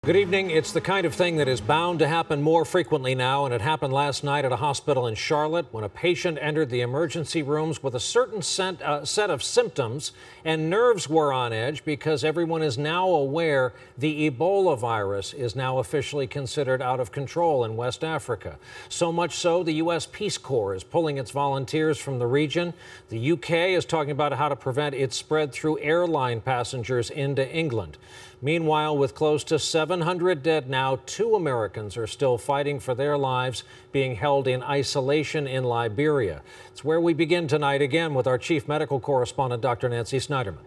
Good evening. It's the kind of thing that is bound to happen more frequently now, and it happened last night at a hospital in Charlotte when a patient entered the emergency rooms with a certain set of symptoms, and nerves were on edge because everyone is now aware the Ebola virus is now officially considered out of control in West Africa. So much so, the U.S. Peace Corps is pulling its volunteers from the region. The U.K. is talking about how to prevent its spread through airline passengers into England. Meanwhile, with close to 700 dead now, 2 Americans are still fighting for their lives, being held in isolation in Liberia. It's where we begin tonight again with our chief medical correspondent, Dr. Nancy Snyderman.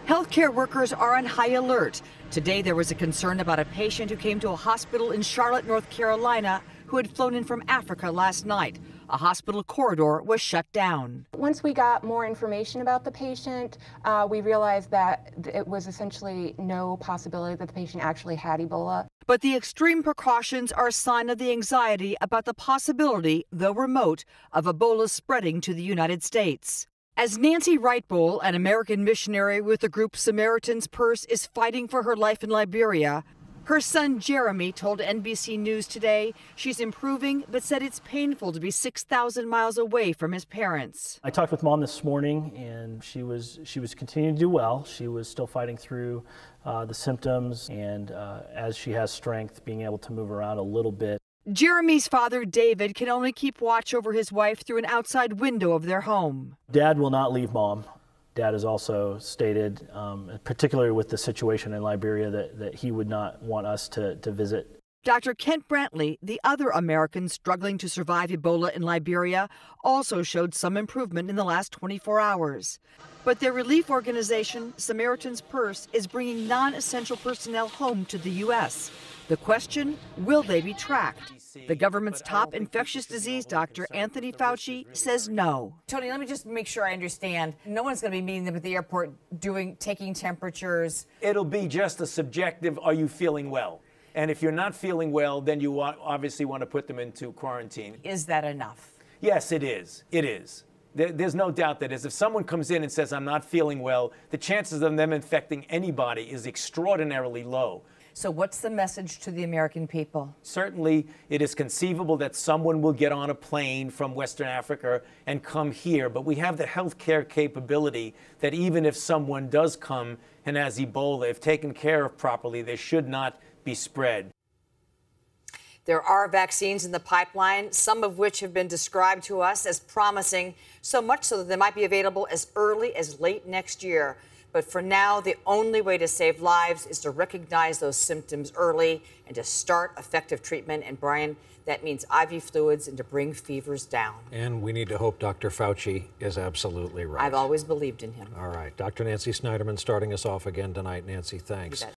Healthcare workers are on high alert. Today, there was a concern about a patient who came to a hospital in Charlotte, North Carolina, who had flown in from Africa last night. A hospital corridor was shut down. Once we got more information about the patient, we realized that it was essentially no possibility that the patient actually had Ebola. But the extreme precautions are a sign of the anxiety about the possibility, though remote, of Ebola spreading to the United States. As Nancy Wright-Bowl, an American missionary with the group Samaritan's Purse, is fighting for her life in Liberia, her son Jeremy told NBC News today she's improving, but said it's painful to be 6,000 miles away from his parents. I talked with Mom this morning, and she was continuing to do well. She was still fighting through the symptoms, and as she has strength, being able to move around a little bit. Jeremy's father, David, can only keep watch over his wife through an outside window of their home. Dad will not leave Mom. Dad has also stated, particularly with the situation in Liberia, that he would not want us to visit. Dr. Kent Brantley, the other American struggling to survive Ebola in Liberia, also showed some improvement in the last 24 hours. But their relief organization, Samaritan's Purse, is bringing non-essential personnel home to the U.S. The question, will they be tracked? The government's top infectious disease doctor, Anthony Fauci, says no. Tony, let me just make sure I understand. No one's going to be meeting them at the airport, taking temperatures. It'll be just a subjective, are you feeling well? And if you're not feeling well, then you obviously want to put them into quarantine. Is that enough? Yes, it is. It is. There's no doubt that is. If someone comes in and says, I'm not feeling well, the chances of them infecting anybody is extraordinarily low. So what's the message to the American people? Certainly, it is conceivable that someone will get on a plane from Western Africa and come here, but we have the healthcare capability that even if someone does come and has Ebola, if taken care of properly, they should not be spread. There are vaccines in the pipeline, some of which have been described to us as promising, so much so that they might be available as early as late next year. But for now, the only way to save lives is to recognize those symptoms early and to start effective treatment. And Brian, that means IV fluids and to bring fevers down. And we need to hope Dr. Fauci is absolutely right. I've always believed in him. All right. Dr. Nancy Snyderman starting us off again tonight. Nancy, thanks.